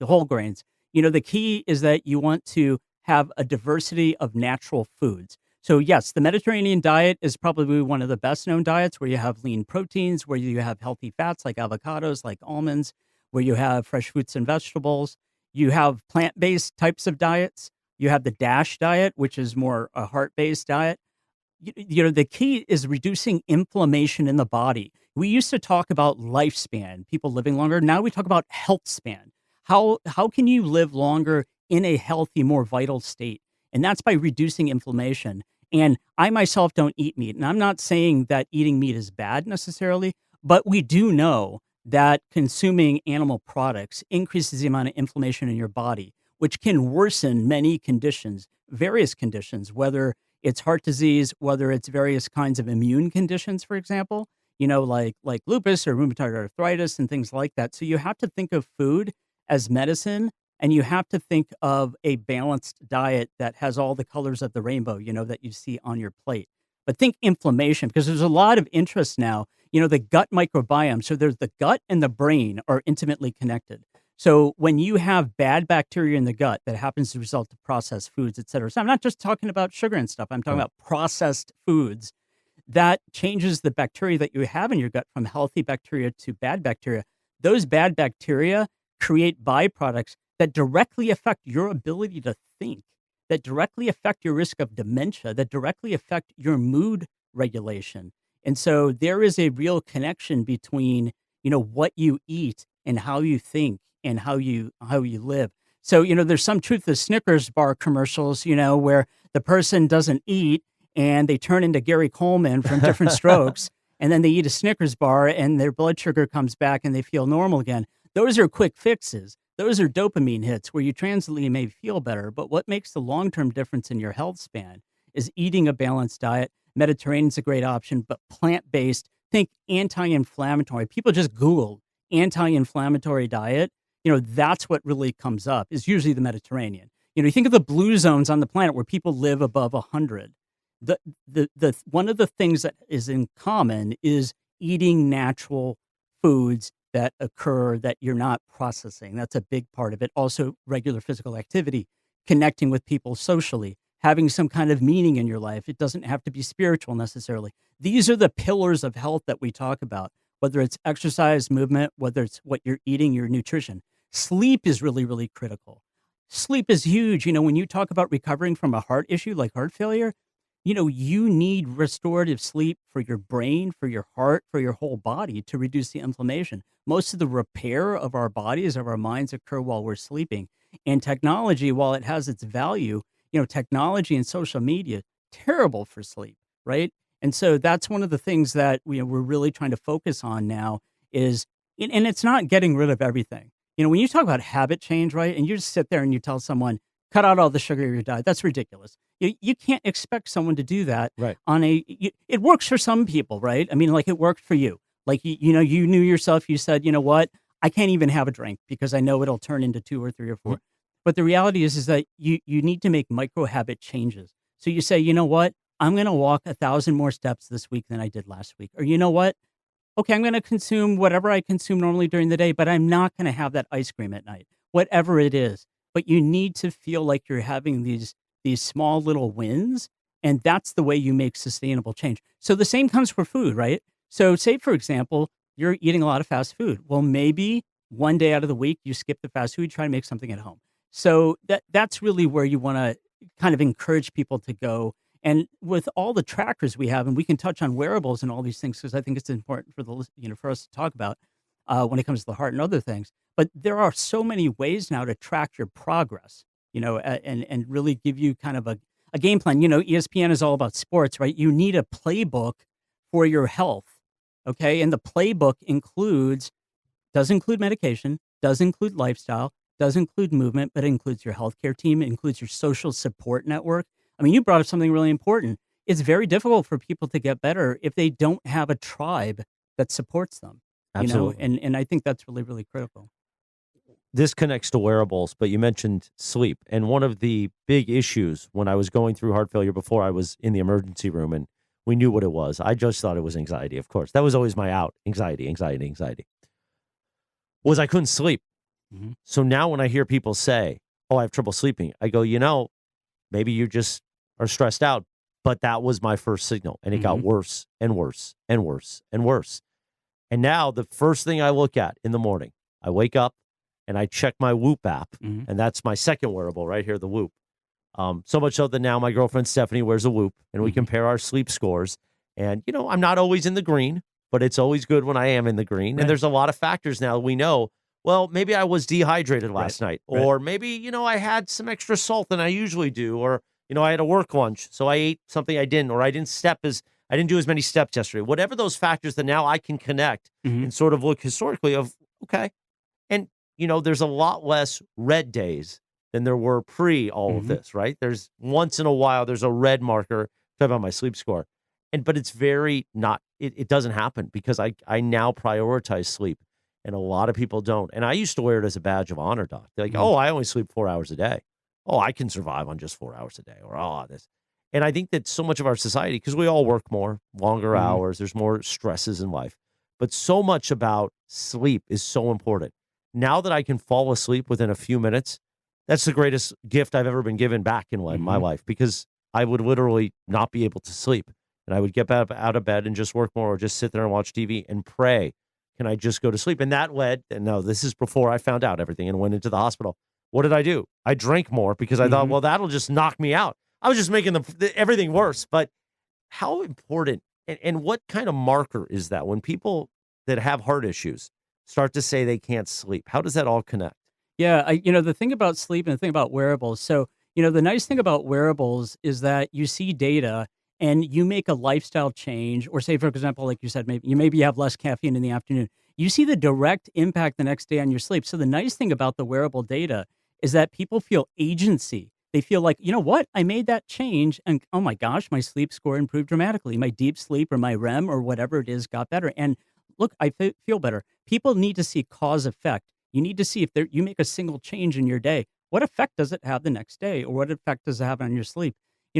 whole grains. The key is that you want to have a diversity of natural foods. So yes, the Mediterranean diet is probably one of the best known diets, where you have lean proteins, where you have healthy fats like avocados, like almonds, where you have fresh fruits and vegetables. You have plant-based types of diets. You have the DASH diet, which is more a heart-based diet. The key is reducing inflammation in the body. We used to talk about lifespan, people living longer. Now we talk about health span. How can you live longer in a healthy, more vital state? And that's by reducing inflammation. And I myself don't eat meat. And I'm not saying that eating meat is bad necessarily, but we do know that consuming animal products increases the amount of inflammation in your body, which can worsen many conditions, various conditions, whether it's heart disease, whether it's various kinds of immune conditions, for example, like lupus or rheumatoid arthritis and things like that. So you have to think of food as medicine, and you have to think of a balanced diet that has all the colors of the rainbow, that you see on your plate. But think inflammation, because there's a lot of interest now, the gut microbiome. So there's the gut and the brain are intimately connected. So when you have bad bacteria in the gut, that happens as a result of processed foods, et cetera. So I'm not just talking about sugar and stuff. I'm talking about processed foods. That changes the bacteria that you have in your gut from healthy bacteria to bad bacteria. Those bad bacteria create byproducts that directly affect your ability to think, that directly affect your risk of dementia, that directly affect your mood regulation. And so there is a real connection between, what you eat and how you think and how you live. So, there's some truth to Snickers bar commercials, where the person doesn't eat and they turn into Gary Coleman from Different Strokes, and then they eat a Snickers bar and their blood sugar comes back and they feel normal again. Those are quick fixes. Those are dopamine hits where you transiently may feel better. But what makes the long-term difference in your health span is eating a balanced diet. Mediterranean's a great option, but plant-based, think anti-inflammatory. People just Google anti-inflammatory diet. That's what really comes up, is usually the Mediterranean. You think of the blue zones on the planet where people live above 100. The one of the things that is in common is eating natural foods that occur that you're not processing. That's a big part of it. Also, regular physical activity, connecting with people socially, having some kind of meaning in your life. It doesn't have to be spiritual necessarily. These are the pillars of health that we talk about, whether it's exercise, movement, whether it's what you're eating, your nutrition. Sleep is really, really critical. Sleep is huge. When you talk about recovering from a heart issue like heart failure, you need restorative sleep for your brain, for your heart, for your whole body to reduce the inflammation. Most of the repair of our bodies, of our minds, occur while we're sleeping. And technology, while it has its value, technology and social media, terrible for sleep, right? And so that's one of the things that we're really trying to focus on now is, and it's not getting rid of everything. When you talk about habit change, right, and you just sit there and you tell someone, cut out all the sugar in your diet, that's ridiculous. You can't expect someone to do that. Right. It works for some people, right? I mean, like it worked for you. Like, you knew yourself, you said, you know what, I can't even have a drink because I know it'll turn into 2 or 3 or 4. But the reality is that you need to make micro habit changes. So you say, you know what, I'm going to walk 1,000 more steps this week than I did last week. Or you know what, okay, I'm going to consume whatever I consume normally during the day, but I'm not going to have that ice cream at night, whatever it is. but you need to feel like you're having these small little wins, and that's the way you make sustainable change. So the same comes for food, right? So say, for example, you're eating a lot of fast food. Well, maybe one day out of the week you skip the fast food, try to make something at home. So that's really where you want to kind of encourage people to go. And with all the trackers we have, and we can touch on wearables and all these things because I think it's important for for us to talk about when it comes to the heart and other things. But there are so many ways now to track your progress, and really give you kind of a game plan. ESPN is all about sports, right? You need a playbook for your health, okay? And the playbook does include medication, does include lifestyle, does include movement, but it includes your healthcare team, it includes your social support network. I mean, you brought up something really important. It's very difficult for people to get better if they don't have a tribe that supports them. Absolutely. And I think that's really, really critical. This connects to wearables, but you mentioned sleep. And one of the big issues when I was going through heart failure before I was in the emergency room and we knew what it was, I just thought it was anxiety, of course. That was always my out, anxiety, anxiety, anxiety, was I couldn't sleep. Mhm. So now when I hear people say, oh, I have trouble sleeping, I go, maybe you just are stressed out. But that was my first signal. And it got Mhm. worse and worse and worse and worse. And now the first thing I look at in the morning, I wake up and I check my Whoop app. Mhm. And that's my second wearable right here, the Whoop. So much so that now my girlfriend Stephanie wears a Whoop and we Mhm. compare our sleep scores. And, I'm not always in the green, but it's always good when I am in the green. Right. And there's a lot of factors now we know. Well, maybe I was dehydrated Right. last night, Right. or maybe, I had some extra salt than I usually do, or, I had a work lunch, so I ate something I didn't, or I didn't do as many steps yesterday. Whatever those factors that now I can connect Mhm. and sort of look historically of, okay. And, there's a lot less red days than there were pre all of Mhm. this, right? There's once in a while, there's a red marker talk about my sleep score. But it's very not, it doesn't happen because I now prioritize sleep and a lot of people don't. And I used to wear it as a badge of honor, Doc. They're like, Mhm. oh, I only sleep 4 hours a day. Oh, I can survive on just 4 hours a day or this. And I think that so much of our society, because we all work more, longer Mhm. hours, there's more stresses in life, but so much about sleep is so important. Now that I can fall asleep within a few minutes, that's the greatest gift I've ever been given back in my Mhm. life because I would literally not be able to sleep. And I would get out of bed and just work more or just sit there and watch TV and pray. Can I just go to sleep? And that led, and no, this is before I found out everything and went into the hospital. What did I do? I drank more because I thought, Mhm. well, that'll just knock me out. I was just making everything worse. But how important and what kind of marker is that when people that have heart issues start to say they can't sleep? How does that all connect? Yeah, the thing about sleep and the thing about wearables. So, the nice thing about wearables is that you see data and you make a lifestyle change, or say, for example, like you said, maybe you have less caffeine in the afternoon. You see the direct impact the next day on your sleep. So the nice thing about the wearable data is that people feel agency. They feel like, you know what, I made that change, and oh my gosh, my sleep score improved dramatically. My deep sleep or my REM or whatever it is got better. And look, I feel better. People need to see cause effect. You need to see if you make a single change in your day, what effect does it have the next day, or what effect does it have on your sleep?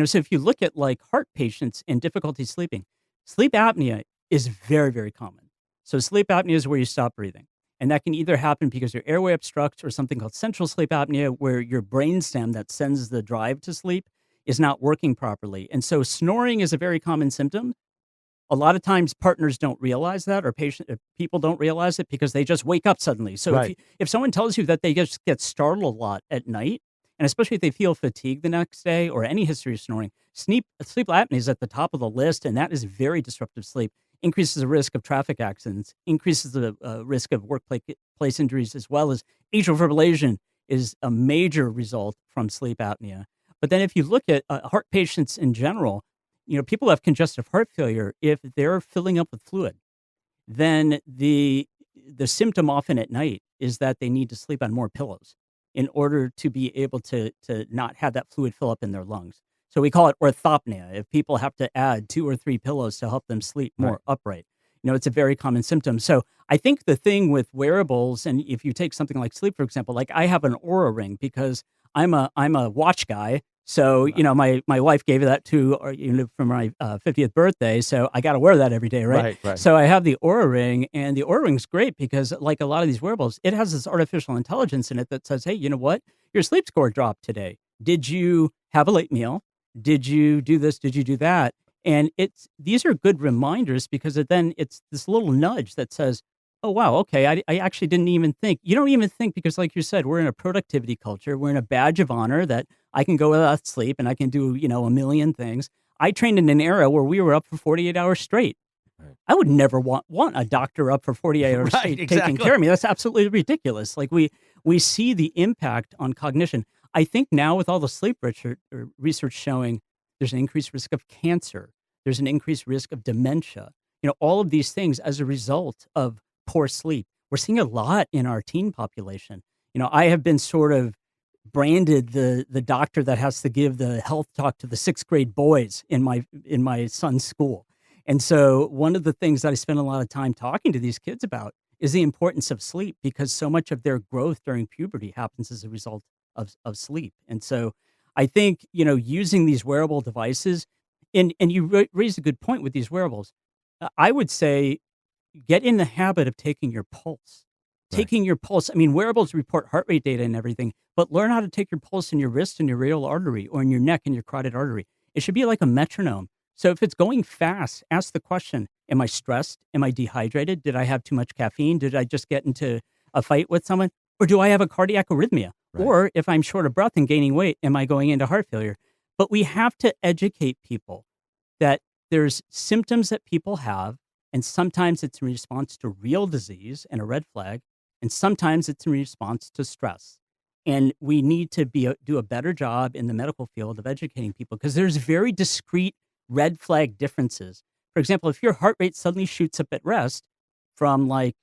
So if you look at like heart patients and difficulty sleeping, sleep apnea is very, very common. So sleep apnea is where you stop breathing. And that can either happen because your airway obstructs or something called central sleep apnea, where your brainstem that sends the drive to sleep is not working properly. And so snoring is a very common symptom. A lot of times partners don't realize that, or people don't realize it because they just wake up suddenly. So Right. if someone tells you that they just get startled a lot at night, and especially if they feel fatigued the next day or any history of snoring, sleep apnea is at the top of the list, and that is very disruptive sleep. Increases the risk of traffic accidents, increases the risk of workplace injuries, as well as atrial fibrillation is a major result from sleep apnea. But then if you look at heart patients in general, people who have congestive heart failure, if they're filling up with fluid, then the symptom often at night is that they need to sleep on more pillows in order to be able to not have that fluid fill up in their lungs. So we call it orthopnea. If people have to add 2 or 3 pillows to help them sleep Right. more upright, it's a very common symptom. So I think the thing with wearables, and if you take something like sleep, for example, like I have an Aura ring because I'm a watch guy. So, my wife gave that to, or, for my 50th birthday. So I got to wear that every day, right? Right. So I have the Aura Ring, and the Aura Ring's great because, like a lot of these wearables, it has this artificial intelligence in it that says, hey, you know what? Your sleep score dropped today. Did you have a late meal? Did you do this? Did you do that? And these are good reminders because then it's this little nudge that says, oh, wow, okay, I actually didn't even think. You don't even think because, like you said, we're in a productivity culture. We're in a badge of honor that I can go without sleep and I can do, a million things. I trained in an era where we were up for 48 hours straight. Right. I would never want a doctor up for 48 hours Right, straight exactly. taking care of me. That's absolutely ridiculous. Like we see the impact on cognition. I think now with all the sleep research showing there's an increased risk of cancer, there's an increased risk of dementia, all of these things as a result of poor sleep. We're seeing a lot in our teen population. I have been sort of branded the doctor that has to give the health talk to the 6th grade boys in my son's school. And so one of the things that I spend a lot of time talking to these kids about is the importance of sleep because so much of their growth during puberty happens as a result of sleep. And so I think, using these wearable devices, and you raised a good point with these wearables. I would say get in the habit of taking your pulse. Right. Taking your pulse. I mean, wearables report heart rate data and everything, but learn how to take your pulse in your wrist and your radial artery or in your neck and your carotid artery. It should be like a metronome. So if it's going fast, ask the question, am I stressed? Am I dehydrated? Did I have too much caffeine? Did I just get into a fight with someone? Or do I have a cardiac arrhythmia? Right. Or if I'm short of breath and gaining weight, am I going into heart failure? But we have to educate people that there's symptoms that people have, and sometimes it's in response to real disease and a red flag, and sometimes it's in response to stress. And we need to do a better job in the medical field of educating people because there's very discrete red flag differences. For example, if your heart rate suddenly shoots up at rest from like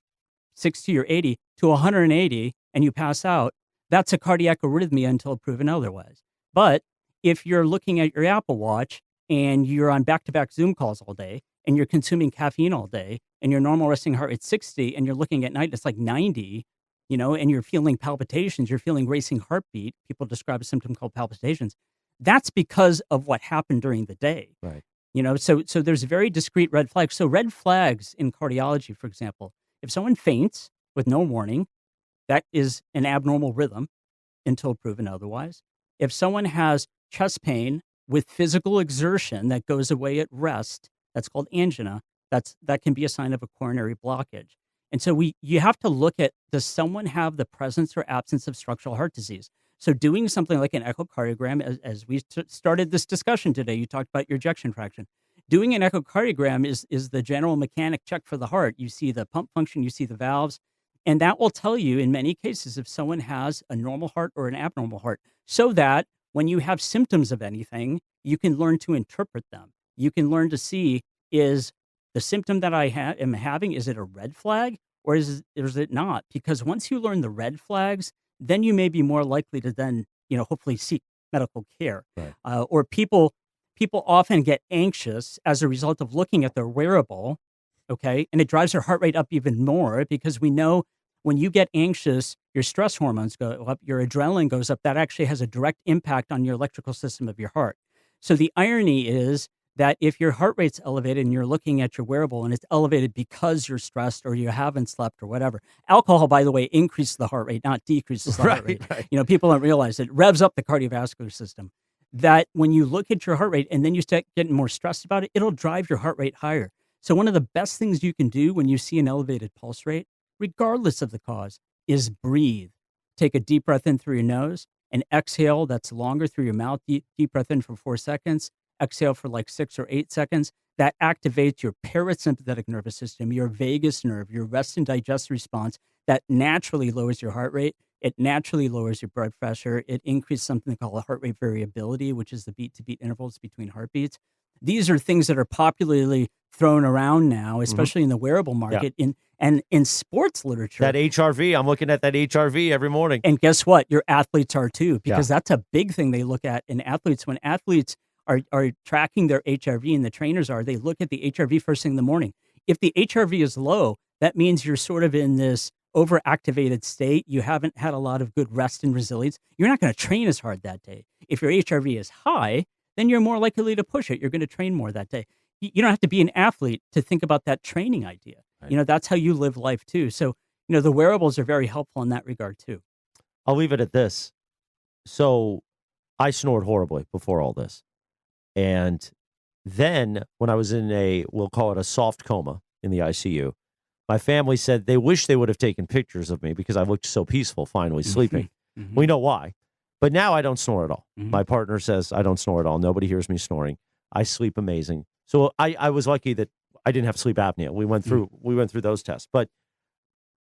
60 or 80 to 180 and you pass out, that's a cardiac arrhythmia until proven otherwise. But if you're looking at your Apple Watch and you're on back-to-back Zoom calls all day and you're consuming caffeine all day and your normal resting heart rate's 60 and you're looking at night, it's like 90, and you're feeling palpitations, you're feeling racing heartbeat. People describe a symptom called palpitations. That's because of what happened during the day. Right. So there's very discrete red flags. So red flags in cardiology, for example, if someone faints with no warning, that is an abnormal rhythm until proven otherwise. If someone has chest pain with physical exertion that goes away at rest, that's called angina. That can be a sign of a coronary blockage. And so you have to look at, does someone have the presence or absence of structural heart disease? So doing something like an echocardiogram, as we started this discussion today, you talked about your ejection fraction. Doing an echocardiogram is the general mechanic check for the heart. You see the pump function, you see the valves, and that will tell you in many cases if someone has a normal heart or an abnormal heart, so that when you have symptoms of anything, you can learn to interpret them. You can learn to see, is the symptom that I am having, is it a red flag or is it not? Because once you learn the red flags, then you may be more likely to then, hopefully seek medical care. Right. Or people often get anxious as a result of looking at their wearable, okay? And it drives their heart rate up even more because we know when you get anxious, your stress hormones go up, your adrenaline goes up. That actually has a direct impact on your electrical system of your heart. So the irony is that if your heart rate's elevated and you're looking at your wearable and it's elevated because you're stressed or you haven't slept or whatever. Alcohol, by the way, increases the heart rate, not decreases the heart rate. Right. People don't realize it revs up the cardiovascular system. That when you look at your heart rate and then you start getting more stressed about it, it'll drive your heart rate higher. So one of the best things you can do when you see an elevated pulse rate, regardless of the cause, is breathe. Take a deep breath in through your nose and exhale that's longer through your mouth. Deep breath in for 4 seconds. Exhale for like 6 or 8 seconds. That activates your parasympathetic nervous system, your vagus nerve, your rest and digest response. That naturally lowers your heart rate. It naturally lowers your blood pressure. It increases something called heart rate variability, which is the beat-to-beat intervals between heartbeats. These are things that are popularly thrown around now, especially in the wearable market, and in sports literature. That HRV, I'm looking at that HRV every morning. And guess what? Your athletes are too, because that's a big thing they look at in athletes. When athletes are tracking their HRV and the trainers are, they look at the HRV first thing in the morning. If the HRV is low, that means you're sort of in this overactivated state, you haven't had a lot of good rest and resilience, you're not going to train as hard that day. If your HRV is high, then you're more likely to push it. You're going to train more that day. You don't have to be an athlete to think about that training idea. Right. That's how you live life too. So, the wearables are very helpful in that regard too. I'll leave it at this. So I snored horribly before all this. And then when I was in we'll call it a soft coma in the ICU, my family said they wish they would have taken pictures of me because I looked so peaceful finally sleeping. We know why. But now I don't snore at all. My partner says I don't snore at all. Nobody hears me snoring. I sleep amazing. So I was lucky that I didn't have sleep apnea. We went through those tests. But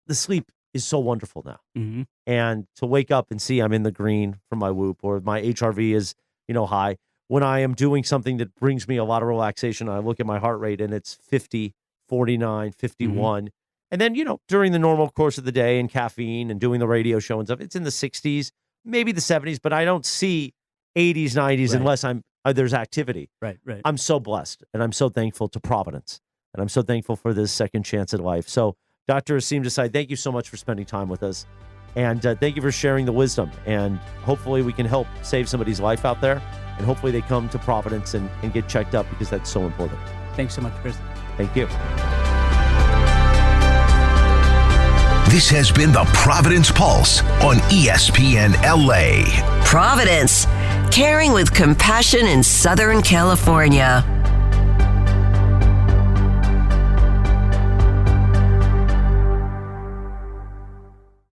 the sleep is so wonderful now. And to wake up and see I'm in the green from my whoop, or my HRV is, high. When I am doing something that brings me a lot of relaxation, I look at my heart rate and it's 50, 49, 51. And then, during the normal course of the day and caffeine and doing the radio show and stuff, it's in the 60s, maybe the 70s, but I don't see 80s, 90s unless there's activity. Right. I'm so blessed, and I'm so thankful to Providence, and I'm so thankful for this second chance at life. So, Dr. Aseem Desai, thank you so much for spending time with us, and thank you for sharing the wisdom, and hopefully we can help save somebody's life out there, and hopefully they come to Providence and get checked up, because that's so important. Thanks so much, Chris. Thank you. This has been the Providence Pulse on ESPN LA. Providence, caring with compassion in Southern California.